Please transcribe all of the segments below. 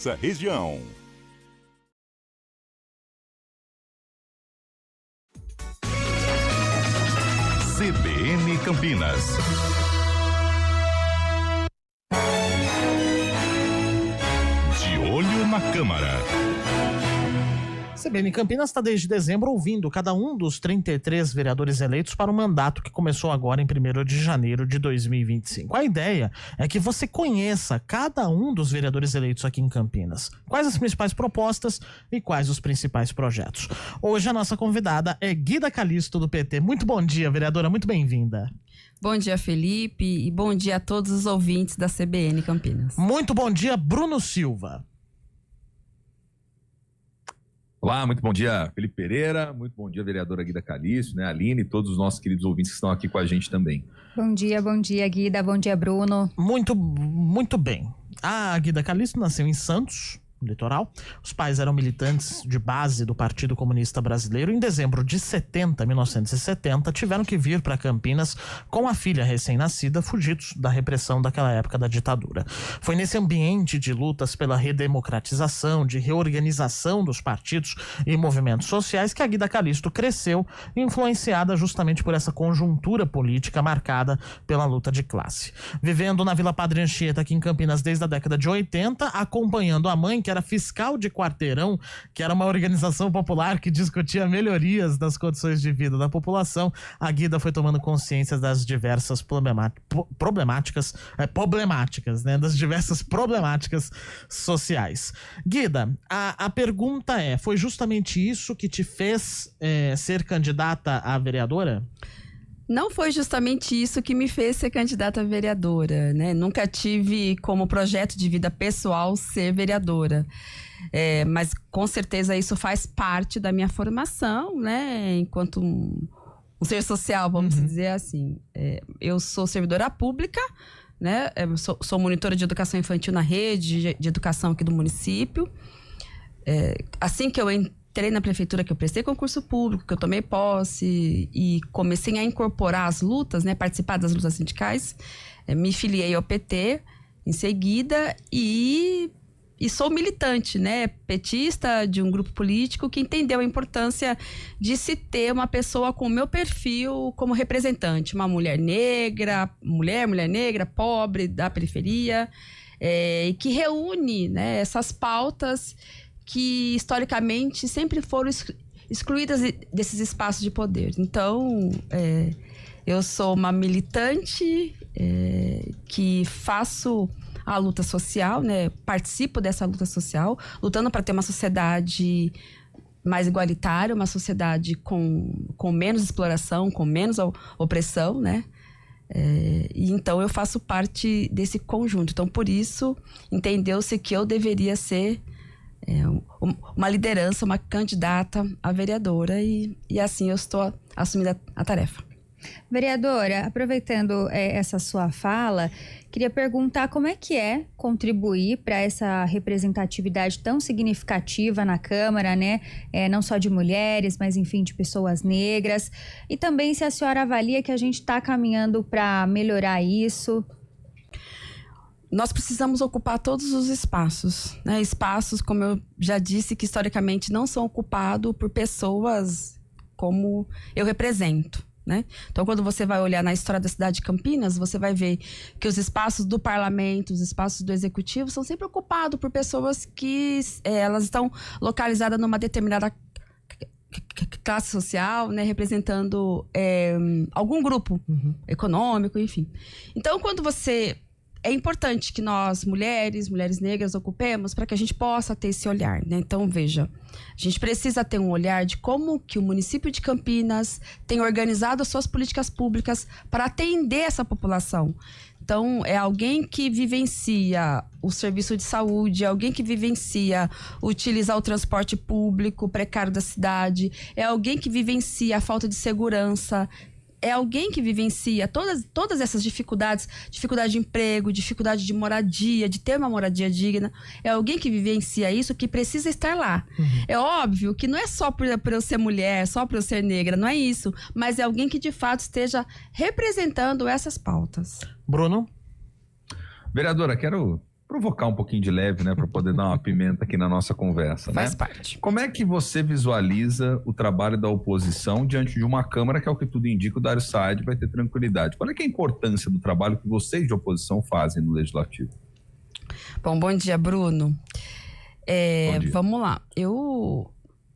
Essa região. CBN Campinas. De olho na Câmara. CBN Campinas está desde dezembro ouvindo cada um dos 33 vereadores eleitos para o mandato que começou agora em 1º de janeiro de 2025. A ideia é que você conheça cada um dos vereadores eleitos aqui em Campinas. Quais as principais propostas e quais os principais projetos. Hoje a nossa convidada é Guida Calisto, do PT. Muito bom dia, vereadora, muito bem-vinda. Bom dia, Felipe, e bom dia a todos os ouvintes da CBN Campinas. Muito bom dia, Bruno Silva. Olá, muito bom dia, Felipe Pereira, muito bom dia, vereadora Guida Calisto, Aline e todos os nossos queridos ouvintes que estão aqui com a gente também. Bom dia, Guida, bom dia, Bruno. Muito bem. A Guida Calisto nasceu em Santos, litoral. Os pais eram militantes de base do Partido Comunista Brasileiro. Em dezembro de 1970, tiveram que vir para Campinas com a filha recém-nascida, fugidos da repressão daquela época da ditadura. Foi nesse ambiente de lutas pela redemocratização, de reorganização dos partidos e movimentos sociais que a Guida Calisto cresceu, influenciada justamente por essa conjuntura política marcada pela luta de classe. Vivendo na Vila Padre Anchieta, aqui em Campinas, desde a década de 80, acompanhando a mãe, que era fiscal de quarteirão, que era uma organização popular que discutia melhorias das condições de vida da população, a Guida foi tomando consciência das diversas problemáticas, das diversas problemáticas sociais. Guida, a pergunta foi justamente isso que te fez ser candidata a vereadora? Não foi justamente isso que me fez ser candidata a vereadora, né? Nunca tive como projeto de vida pessoal ser vereadora. Mas com certeza isso faz parte da minha formação, né? Enquanto um ser social, vamos dizer assim. Eu sou servidora pública, né? Sou monitora de educação infantil na rede de educação aqui do município. Assim que eu entrei na prefeitura, que eu prestei concurso público, que eu tomei posse e comecei a incorporar as lutas, né, participar das lutas sindicais, me filiei ao PT em seguida e sou militante, né, petista de um grupo político que entendeu a importância de se ter uma pessoa com o meu perfil como representante, uma mulher negra, mulher negra, pobre, da periferia, e que reúne, né, essas pautas que historicamente sempre foram excluídas desses espaços de poder. Então, eu sou uma militante que faço a luta social, né? Participo dessa luta social, lutando para ter uma sociedade mais igualitária, uma sociedade com menos exploração, com menos opressão, né? E então eu faço parte desse conjunto. Então, por isso, entendeu-se que eu deveria ser uma liderança, uma candidata a vereadora e assim eu estou assumindo a tarefa. Vereadora, aproveitando essa sua fala, queria perguntar como é que é contribuir para essa representatividade tão significativa na Câmara, né? Não só de mulheres, mas enfim, de pessoas negras. E também se a senhora avalia que a gente está caminhando para melhorar isso. Nós precisamos ocupar todos os espaços, né? Espaços, como eu já disse, que historicamente não são ocupados por pessoas como eu represento, né? Então, quando você vai olhar na história da cidade de Campinas, você vai ver que os espaços do parlamento, os espaços do executivo são sempre ocupados por pessoas que elas estão localizadas numa determinada classe social, né? Representando algum grupo econômico, enfim. Então, quando é importante que nós, mulheres negras, ocupemos para que a gente possa ter esse olhar, né? Então, veja, a gente precisa ter um olhar de como que o município de Campinas tem organizado as suas políticas públicas para atender essa população. Então, é alguém que vivencia o serviço de saúde, é alguém que vivencia utilizar o transporte público precário da cidade, é alguém que vivencia a falta de segurança, é alguém que vivencia todas essas dificuldades, dificuldade de emprego, dificuldade de moradia, de ter uma moradia digna. É alguém que vivencia isso, que precisa estar lá. É óbvio que não é só por eu ser mulher, só por eu ser negra, não é isso. Mas é alguém que de fato esteja representando essas pautas. Bruno? Vereadora, quero provocar um pouquinho de leve, né? Para poder dar uma pimenta aqui na nossa conversa, Faz né? parte. Como é que você visualiza o trabalho da oposição diante de uma Câmara que, ao que tudo indica, o Dário Saad vai ter tranquilidade? Qual é que é a importância do trabalho que vocês de oposição fazem no Legislativo? Bom dia, Bruno. Bom dia. Vamos lá.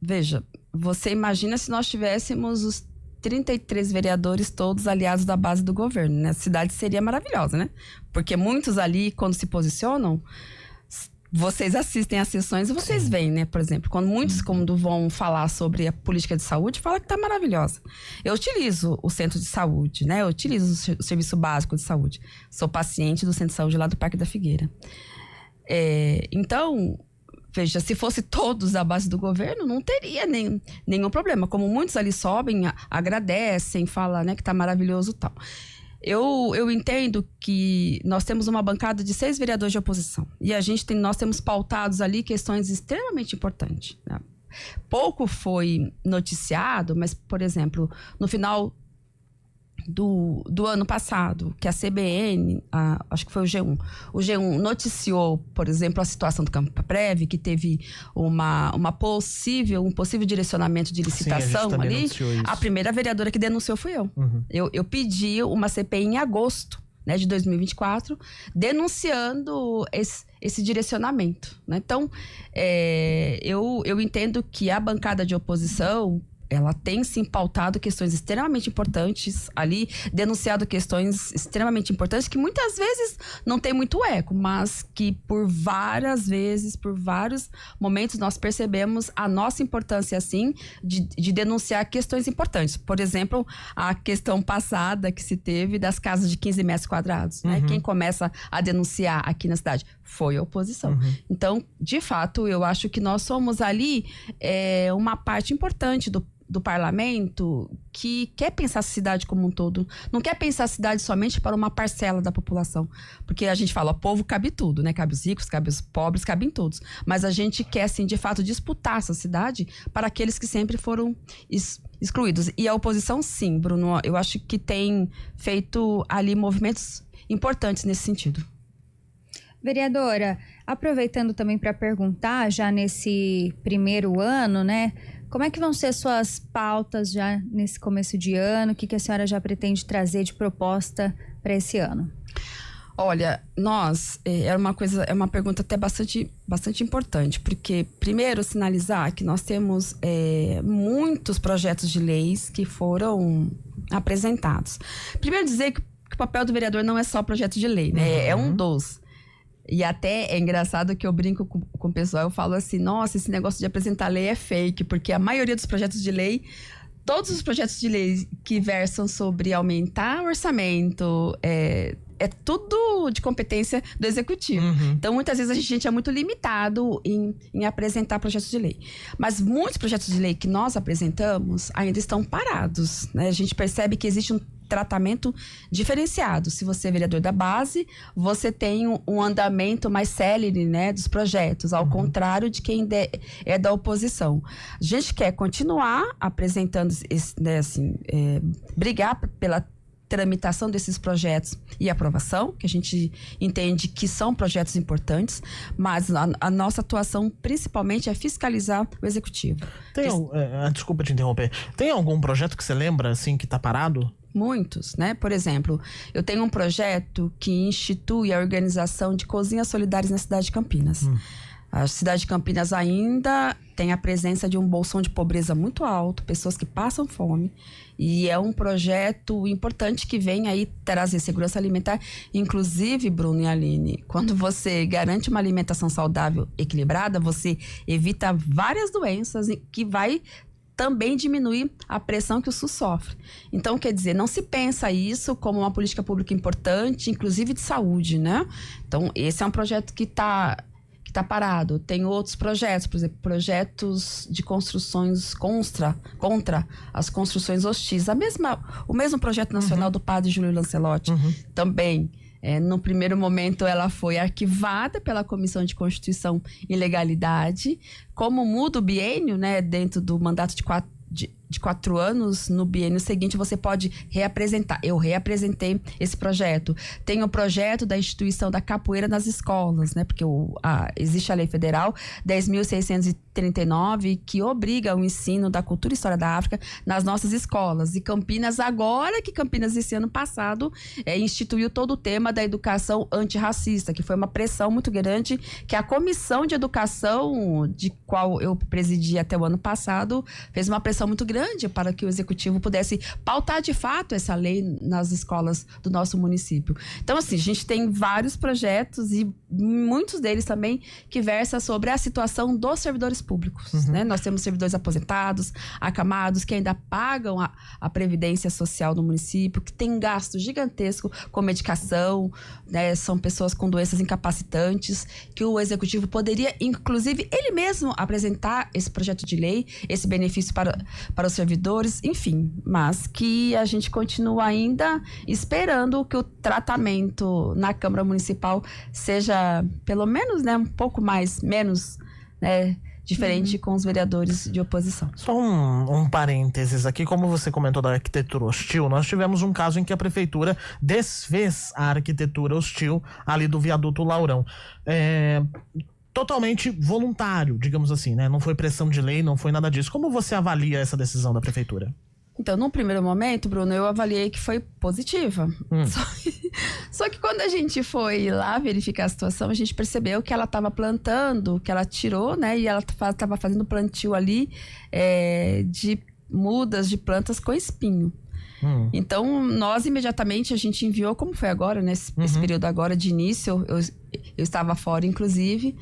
Veja, você imagina se nós tivéssemos os 33 vereadores todos aliados da base do governo, né? A cidade seria maravilhosa, né? Porque muitos ali, quando se posicionam, vocês assistem às sessões e vocês veem, né? Por exemplo, quando muitos, quando vão falar sobre a política de saúde, fala que tá maravilhosa. Eu utilizo o centro de saúde, né? Eu utilizo o serviço básico de saúde. Sou paciente do centro de saúde lá do Parque da Figueira. Então, veja, se fosse todos da base do governo, não teria nenhum problema. Como muitos ali sobem, agradecem, falam, né, que tá maravilhoso e tal. Eu entendo que nós temos uma bancada de 6 vereadores de oposição. E nós temos pautados ali questões extremamente importantes, né? Pouco foi noticiado, mas, por exemplo, no final do ano passado, que a CBN, acho que foi o G1 noticiou, por exemplo, a situação do Campaprév, que teve um possível direcionamento de licitação. Sim, a gente ali. denunciou isso. A primeira vereadora que denunciou fui eu. Uhum. Eu pedi uma CPI em agosto, né, de 2024, denunciando esse direcionamento, né? Então, eu entendo que a bancada de oposição, ela tem sim pautado questões extremamente importantes ali, denunciado questões extremamente importantes que muitas vezes não tem muito eco, mas que por vários momentos nós percebemos a nossa importância assim de denunciar questões importantes. Por exemplo, a questão passada que se teve das casas de 15 metros quadrados, né? Quem começa a denunciar aqui na cidade foi a oposição. Então, de fato, eu acho que nós somos ali uma parte importante do parlamento que quer pensar a cidade como um todo, não quer pensar a cidade somente para uma parcela da população, porque a gente fala, o povo cabe tudo, né? Cabe os ricos, cabe os pobres, cabe em todos, mas a gente quer, assim, de fato, disputar essa cidade para aqueles que sempre foram excluídos. E a oposição, sim, Bruno, eu acho que tem feito ali movimentos importantes nesse sentido. Vereadora, aproveitando também para perguntar, já nesse primeiro ano, né? Como é que vão ser suas pautas já nesse começo de ano? O que a senhora já pretende trazer de proposta para esse ano? Olha, é uma pergunta até bastante importante, porque primeiro sinalizar que nós temos muitos projetos de leis que foram apresentados. Primeiro dizer que o papel do vereador não é só projeto de lei, né? É um dos. E até é engraçado que eu brinco com o pessoal, eu falo assim, nossa, esse negócio de apresentar lei é fake, porque a maioria dos projetos de lei, todos os projetos de lei que versam sobre aumentar o orçamento, é tudo de competência do executivo. Então, muitas vezes a gente é muito limitado em apresentar projetos de lei. Mas muitos projetos de lei que nós apresentamos ainda estão parados, né? A gente percebe que existe um tratamento diferenciado. Se você é vereador da base, você tem um andamento mais célere, né, dos projetos, ao contrário de quem é da oposição. A gente quer continuar apresentando, brigar pela tramitação desses projetos e aprovação, que a gente entende que são projetos importantes, mas a nossa atuação principalmente é fiscalizar o executivo. Desculpa te interromper. Tem algum projeto que você lembra, assim, que está parado? Muitos, né? Por exemplo, eu tenho um projeto que institui a organização de cozinhas solidárias na cidade de Campinas. A cidade de Campinas ainda tem a presença de um bolsão de pobreza muito alto, pessoas que passam fome, e é um projeto importante que vem aí trazer segurança alimentar. Inclusive, Bruno e Aline, quando você garante uma alimentação saudável, equilibrada, você evita várias doenças que vai também diminuir a pressão que o SUS sofre. Então, quer dizer, não se pensa isso como uma política pública importante, inclusive de saúde, né? Então, esse é um projeto que está parado. Tem outros projetos, por exemplo, projetos de construções contra as construções hostis. O mesmo projeto nacional do padre Júlio Lancelotti também. No primeiro momento, ela foi arquivada pela Comissão de Constituição e Legalidade. Como muda o biênio, né, dentro do mandato de 4 anos, no biênio seguinte você pode reapresentar. Eu reapresentei esse projeto. Tem o projeto da instituição da capoeira nas escolas, né? Porque existe a lei federal 10.639 que obriga o ensino da cultura e história da África nas nossas escolas. E Campinas, agora que Campinas, esse ano passado, instituiu todo o tema da educação antirracista, que foi uma pressão muito grande, que a Comissão de Educação, de qual eu presidi até o ano passado, fez uma pressão muito grande para que o Executivo pudesse pautar de fato essa lei nas escolas do nosso município. Então, assim, a gente tem vários projetos e muitos deles também que versam sobre a situação dos servidores públicos, né? Nós temos servidores aposentados, acamados, que ainda pagam a previdência social do município, que tem gasto gigantesco com medicação, né? São pessoas com doenças incapacitantes, que o Executivo poderia, inclusive, ele mesmo apresentar esse projeto de lei, esse benefício para os servidores, enfim, mas que a gente continua ainda esperando que o tratamento na Câmara Municipal seja, pelo menos, né, um pouco menos, né, diferente com os vereadores de oposição. Só um parênteses aqui, como você comentou da arquitetura hostil, nós tivemos um caso em que a prefeitura desfez a arquitetura hostil ali do viaduto Laurão. Totalmente voluntário, digamos assim, né? Não foi pressão de lei, não foi nada disso. Como você avalia essa decisão da prefeitura? Então, num primeiro momento, Bruno, eu avaliei que foi positiva. Só que quando a gente foi lá verificar a situação, a gente percebeu que ela estava plantando, que ela tirou, né? E ela estava fazendo plantio ali de mudas de plantas com espinho. Então, nós imediatamente, a gente enviou, como foi agora, nesse período agora de início, eu estava fora, inclusive,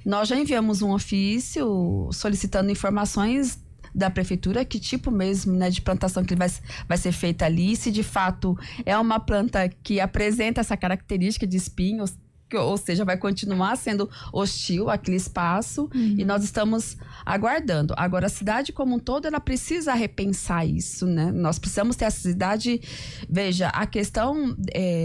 nós já enviamos um ofício solicitando informações da prefeitura, que tipo mesmo, né, de plantação que vai ser feita ali, se de fato é uma planta que apresenta essa característica de espinho, ou seja, vai continuar sendo hostil aquele espaço, e nós estamos aguardando. Agora, a cidade como um todo, ela precisa repensar isso, né? Nós precisamos ter essa cidade... Veja, a questão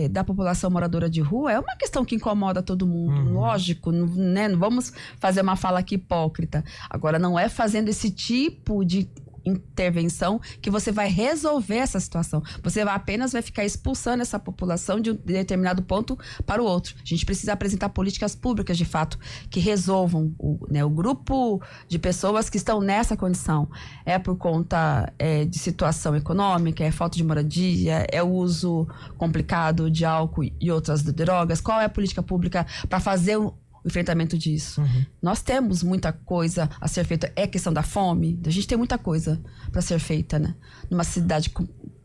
da população moradora de rua é uma questão que incomoda todo mundo, lógico, né? Não vamos fazer uma fala aqui hipócrita. Agora, não é fazendo esse tipo de intervenção que você vai resolver essa situação. Você apenas vai ficar expulsando essa população de um determinado ponto para o outro. A gente precisa apresentar políticas públicas, de fato, que resolvam o grupo de pessoas que estão nessa condição. É por conta de situação econômica, é falta de moradia, é o uso complicado de álcool e outras drogas. Qual é a política pública para fazer o enfrentamento disso? Nós temos muita coisa a ser feita. É questão da fome. A gente tem muita coisa para ser feita, né? Numa cidade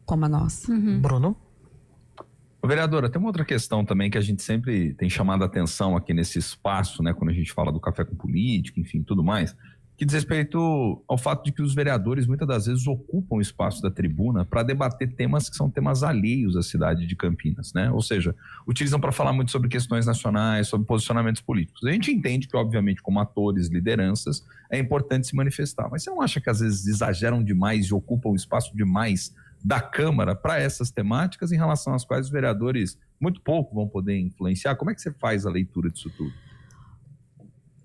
como a nossa. Bruno? Vereadora, tem uma outra questão também que a gente sempre tem chamado a atenção aqui nesse espaço, né? Quando a gente fala do Café com Política, enfim, tudo mais, que diz respeito ao fato de que os vereadores muitas das vezes ocupam o espaço da tribuna para debater temas que são temas alheios à cidade de Campinas, né? Ou seja, utilizam para falar muito sobre questões nacionais, sobre posicionamentos políticos. A gente entende que, obviamente, como atores, lideranças, é importante se manifestar. Mas você não acha que às vezes exageram demais e ocupam o espaço demais da Câmara para essas temáticas em relação às quais os vereadores muito pouco vão poder influenciar? Como é que você faz a leitura disso tudo?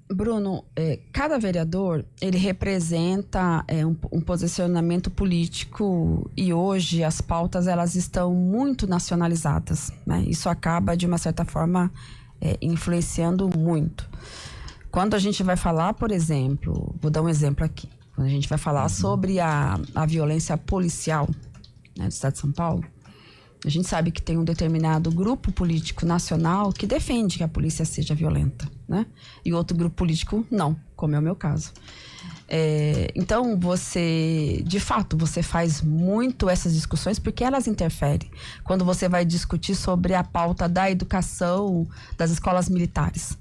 Bruno, cada vereador, ele representa um posicionamento político, e hoje as pautas, elas estão muito nacionalizadas, né? Isso acaba, de uma certa forma, influenciando muito. Quando a gente vai falar, por exemplo, vou dar um exemplo aqui, quando a gente vai falar sobre a violência policial, né, do estado de São Paulo, a gente sabe que tem um determinado grupo político nacional que defende que a polícia seja violenta, né? E outro grupo político não, como é o meu caso. Então, de fato, você faz muito essas discussões porque elas interferem. Quando você vai discutir sobre a pauta da educação das escolas militares,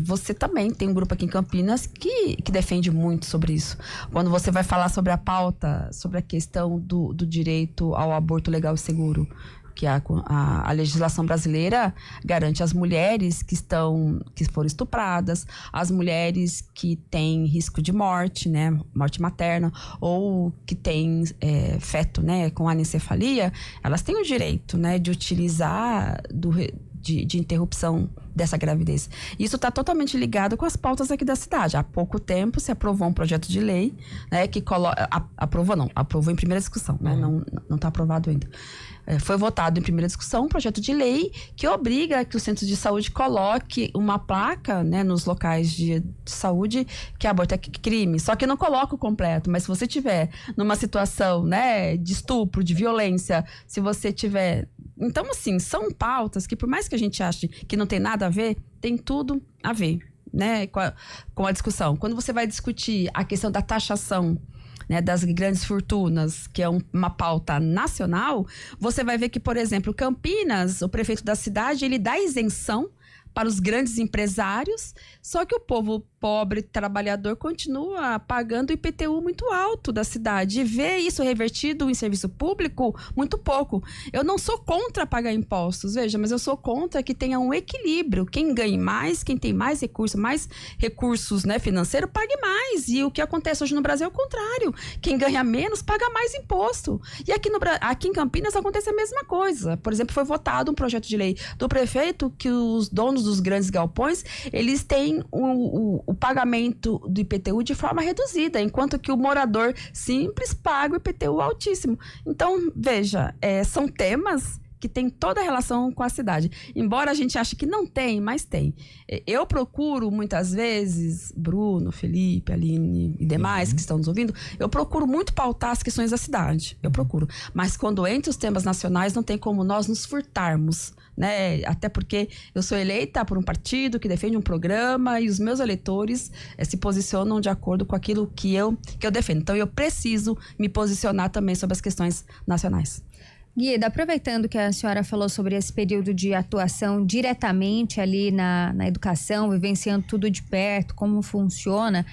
você também tem um grupo aqui em Campinas que defende muito sobre isso. Quando você vai falar sobre a pauta, sobre a questão do direito ao aborto legal e seguro, que a legislação brasileira garante às mulheres que foram estupradas, as mulheres que têm risco de morte, né, morte materna, ou que têm feto, né, com anencefalia, elas têm o direito, né, de utilizar de interrupção dessa gravidez. Isso está totalmente ligado com as pautas aqui da cidade. Há pouco tempo se aprovou um projeto de lei, né, que aprovou em primeira discussão, né, não está aprovado ainda. Foi votado em primeira discussão um projeto de lei que obriga que o centro de saúde coloque uma placa, né, nos locais de saúde que aborto é crime. Só que não coloca o completo, mas se você tiver numa situação, né, de estupro, de violência, se você tiver... Então, assim, são pautas que, por mais que a gente ache que não tem nada a ver, tem tudo a ver, né, com a discussão. Quando você vai discutir a questão da taxação, né, das grandes fortunas, que é uma pauta nacional, você vai ver que, por exemplo, Campinas, o prefeito da cidade, ele dá isenção para os grandes empresários, só que o povo pobre, trabalhador, continua pagando o IPTU muito alto da cidade. E vê isso revertido em serviço público, muito pouco. Eu não sou contra pagar impostos, veja, mas eu sou contra que tenha um equilíbrio. Quem ganhe mais, quem tem mais recursos, né, financeiros, pague mais. E o que acontece hoje no Brasil é o contrário. Quem ganha menos, paga mais imposto. E aqui em Campinas acontece a mesma coisa. Por exemplo, foi votado um projeto de lei do prefeito que os donos dos grandes galpões, eles têm o pagamento do IPTU de forma reduzida, enquanto que o morador simples paga o IPTU altíssimo. Então, veja, são temas que têm toda a relação com a cidade. Embora a gente ache que não tem, mas tem. Eu procuro, muitas vezes, Bruno, Felipe, Aline e demais que estão nos ouvindo, eu procuro muito pautar as questões da cidade. Eu procuro. Mas quando entra os temas nacionais, não tem como nós nos furtarmos, né? Até porque eu sou eleita por um partido que defende um programa e os meus eleitores se posicionam de acordo com aquilo que eu defendo. Então, eu preciso me posicionar também sobre as questões nacionais. Guida, aproveitando que a senhora falou sobre esse período de atuação diretamente ali na educação, vivenciando tudo de perto, como funciona,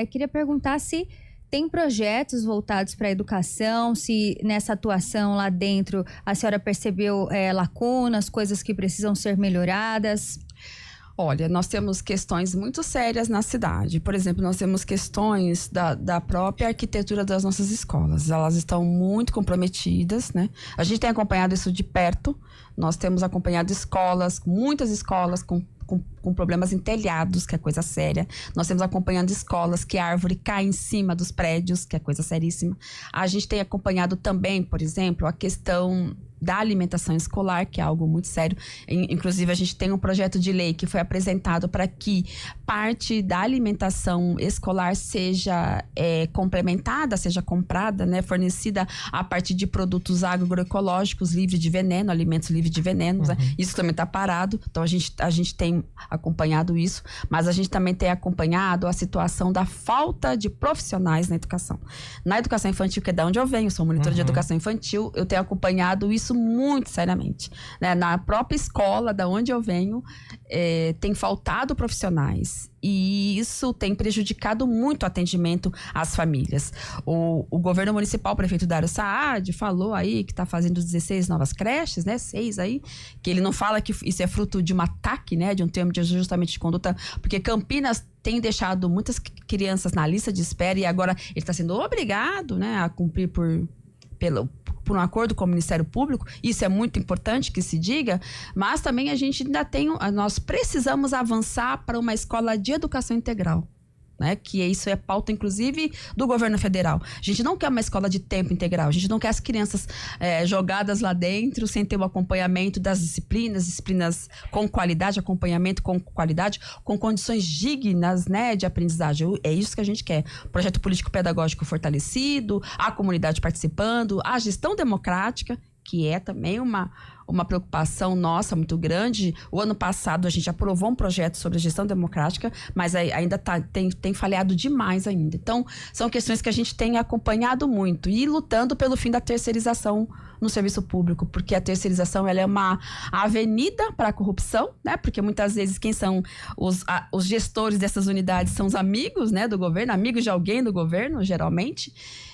queria perguntar se tem projetos voltados para a educação, se nessa atuação lá dentro a senhora percebeu lacunas, coisas que precisam ser melhoradas. Olha, nós temos questões muito sérias na cidade. Por exemplo, nós temos questões da própria arquitetura das nossas escolas. Elas estão muito comprometidas, né? A gente tem acompanhado isso de perto. Nós temos acompanhado muitas escolas com problemas em telhados, que é coisa séria. Nós temos acompanhando escolas que a árvore cai em cima dos prédios, que é coisa seríssima. A gente tem acompanhado também, por exemplo, a questão da alimentação escolar, que é algo muito sério. Inclusive, a gente tem um projeto de lei que foi apresentado para que parte da alimentação escolar seja complementada, seja comprada, né, fornecida a partir de produtos agroecológicos livres de veneno, alimentos livres de venenos. Né? Isso também está parado. Então, a gente tem acompanhado isso, mas a gente também tem acompanhado a situação da falta de profissionais na educação. Na educação infantil, que é de onde eu venho, sou monitora de educação infantil, eu tenho acompanhado isso muito seriamente, né? Na própria escola da onde eu venho, tem faltado profissionais. E isso tem prejudicado muito o atendimento às famílias. O governo municipal, o prefeito Dario Saad, falou aí que está fazendo 16 novas creches, né? 6 aí, que ele não fala que isso é fruto de um ataque, né? De um termo de ajustamento de conduta, porque Campinas tem deixado muitas crianças na lista de espera e agora ele está sendo obrigado, né, a cumprir por um acordo com o Ministério Público. Isso é muito importante que se diga, mas também a gente ainda nós precisamos avançar para uma escola de educação integral, né? Que isso é pauta, inclusive, do governo federal. A gente não quer uma escola de tempo integral, a gente não quer as crianças jogadas lá dentro sem ter o acompanhamento das disciplinas com qualidade, acompanhamento com qualidade, com condições dignas, né, de aprendizagem. É isso que a gente quer. Projeto político-pedagógico fortalecido, a comunidade participando, a gestão democrática, que é também uma preocupação nossa muito grande. O ano passado a gente aprovou um projeto sobre a gestão democrática, mas ainda tem falhado demais ainda. Então, são questões que a gente tem acompanhado muito e lutando pelo fim da terceirização no serviço público, porque a terceirização ela é uma avenida para a corrupção, né? Porque muitas vezes quem são os gestores dessas unidades são os amigos, né, do governo, amigos de alguém do governo, geralmente.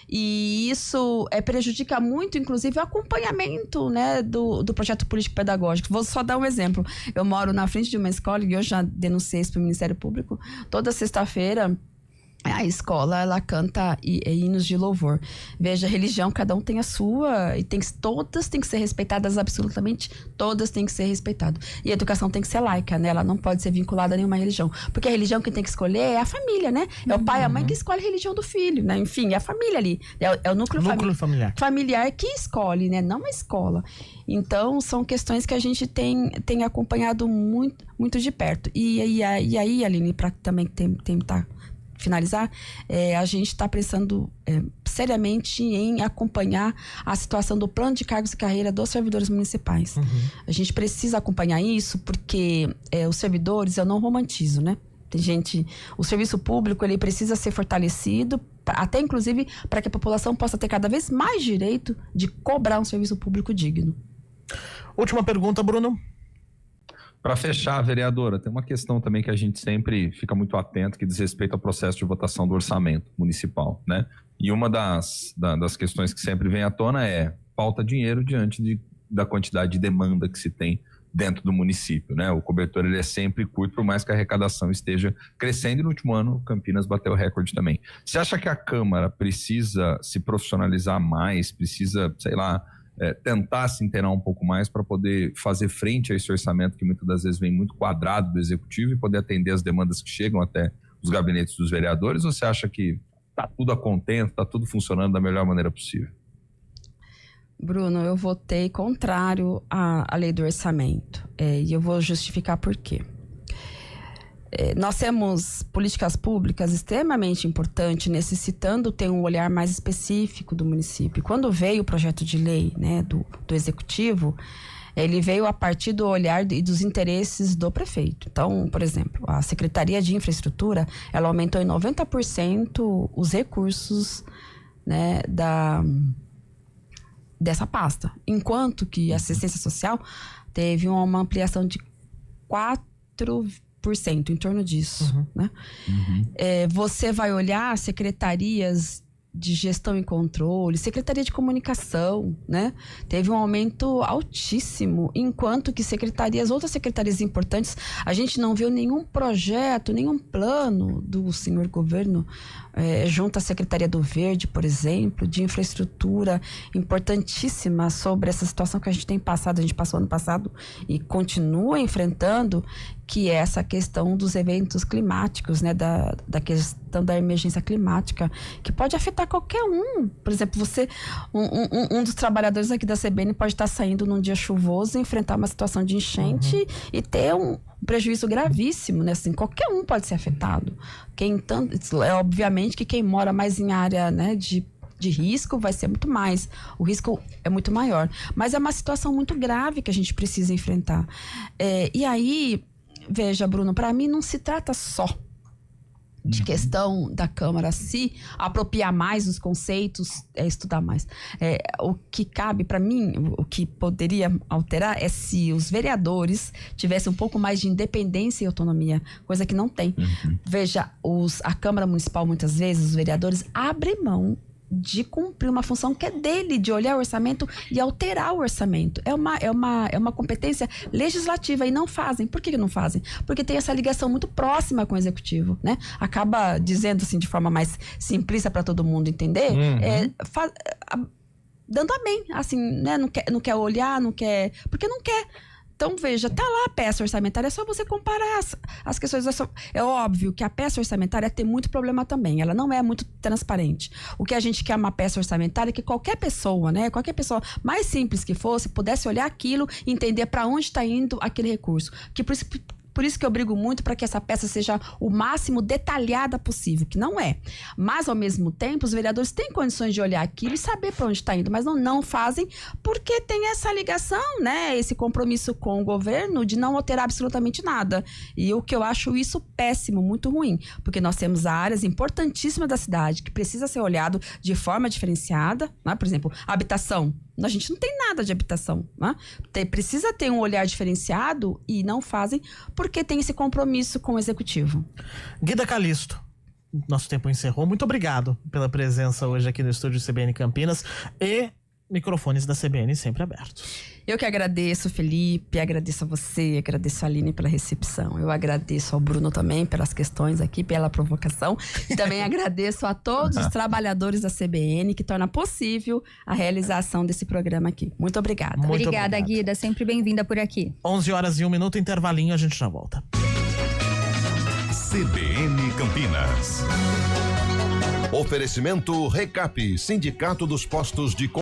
E isso prejudica muito, inclusive, o acompanhamento, né, do projeto político-pedagógico. Vou só dar um exemplo. Eu moro na frente de uma escola e eu já denunciei isso para o Ministério Público. Toda sexta-feira A escola, ela canta hinos de louvor. Veja, religião, cada um tem a sua, e todas têm que ser respeitadas, absolutamente todas têm que ser respeitadas. E a educação tem que ser laica, né? Ela não pode ser vinculada a nenhuma religião. Porque a religião que tem que escolher é a família, né? É o pai e a mãe que escolhe a religião do filho, né? Enfim, é a família ali. É o núcleo familiar que escolhe, né? Não a escola. Então, são questões que a gente tem acompanhado muito, muito de perto. E aí, Aline, para também tentar finalizar, a gente está pensando seriamente em acompanhar a situação do plano de cargos e carreira dos servidores municipais. A gente precisa acompanhar isso porque os servidores, eu não romantizo, né? Tem gente, o serviço público, ele precisa ser fortalecido, até inclusive para que a população possa ter cada vez mais direito de cobrar um serviço público digno. Última pergunta, Bruno. Para fechar, vereadora, tem uma questão também que a gente sempre fica muito atento, que diz respeito ao processo de votação do orçamento municipal, né? E uma das questões que sempre vem à tona é falta dinheiro diante da quantidade de demanda que se tem dentro do município, né? O cobertor, ele é sempre curto, por mais que a arrecadação esteja crescendo, e no último ano Campinas bateu o recorde também. Você acha que a Câmara precisa se profissionalizar mais, precisa, sei lá, tentar se inteirar um pouco mais para poder fazer frente a esse orçamento que muitas das vezes vem muito quadrado do executivo e poder atender as demandas que chegam até os gabinetes dos vereadores? Ou você acha que está tudo a contento, está tudo funcionando da melhor maneira possível? Bruno, eu votei contrário à lei do orçamento, e eu vou justificar por quê. Nós temos políticas públicas extremamente importantes, necessitando ter um olhar mais específico do município. Quando veio o projeto de lei, né, do Executivo, ele veio a partir do olhar e dos interesses do prefeito. Então, por exemplo, a Secretaria de Infraestrutura, ela aumentou em 90% os recursos, né, dessa pasta. Enquanto que a assistência social teve uma ampliação de 4%, em torno disso, né? Você vai olhar secretarias de gestão e controle, secretaria de comunicação, né? Teve um aumento altíssimo, enquanto que outras secretarias importantes, a gente não viu nenhum projeto, nenhum plano do senhor governo, junto à Secretaria do Verde, por exemplo, de infraestrutura importantíssima sobre essa situação que a gente tem passado, a gente passou ano passado e continua enfrentando, que é essa questão dos eventos climáticos, né, da questão da emergência climática, que pode afetar qualquer um. Por exemplo, um dos trabalhadores aqui da CBN pode estar saindo num dia chuvoso, enfrentar uma situação de enchente e ter um prejuízo gravíssimo, né? Assim, qualquer um pode ser afetado. Obviamente que quem mora mais em área, né, de risco vai ser muito mais. O risco é muito maior. Mas é uma situação muito grave que a gente precisa enfrentar. E aí, veja, Bruno, para mim não se trata só de questão da Câmara se apropriar mais dos conceitos, estudar mais. O que cabe para mim, o que poderia alterar é se os vereadores tivessem um pouco mais de independência e autonomia, coisa que não tem. Veja, a Câmara Municipal, muitas vezes, os vereadores abrem mão de cumprir uma função que é dele, de olhar o orçamento e alterar o orçamento. É uma competência legislativa e não fazem. Por que não fazem? Porque tem essa ligação muito próxima com o executivo, né? Acaba dizendo assim de forma mais simplista para todo mundo entender, dando amém, assim, né? Não quer olhar, não quer, porque não quer. Então, veja, tá lá a peça orçamentária, é só você comparar as questões. É óbvio que a peça orçamentária tem muito problema também, ela não é muito transparente. O que a gente quer uma peça orçamentária é que qualquer pessoa, né, qualquer pessoa mais simples que fosse, pudesse olhar aquilo e entender para onde está indo aquele recurso. Por isso que eu brigo muito para que essa peça seja o máximo detalhada possível, que não é. Mas, ao mesmo tempo, os vereadores têm condições de olhar aquilo e saber para onde está indo, mas não fazem porque tem essa ligação, né? Esse compromisso com o governo de não alterar absolutamente nada. E o que eu acho isso péssimo, muito ruim, porque nós temos áreas importantíssimas da cidade que precisa ser olhado de forma diferenciada, né? Por exemplo, habitação. A gente não tem nada de habitação, né? Precisa ter um olhar diferenciado e não fazem porque tem esse compromisso com o executivo. Guida Calisto, nosso tempo encerrou. Muito obrigado pela presença hoje aqui no estúdio CBN Campinas e microfones da CBN sempre abertos. Eu que agradeço, Felipe, agradeço a você, agradeço a Aline pela recepção. Eu agradeço ao Bruno também pelas questões aqui, pela provocação. E também agradeço a todos os trabalhadores da CBN que tornam possível a realização desse programa aqui. Muito obrigada. Muito Obrigada, obrigado. Guida. Sempre bem-vinda por aqui. 11h01, intervalinho, a gente já volta. CBN Campinas. Oferecimento Recap, Sindicato dos Postos de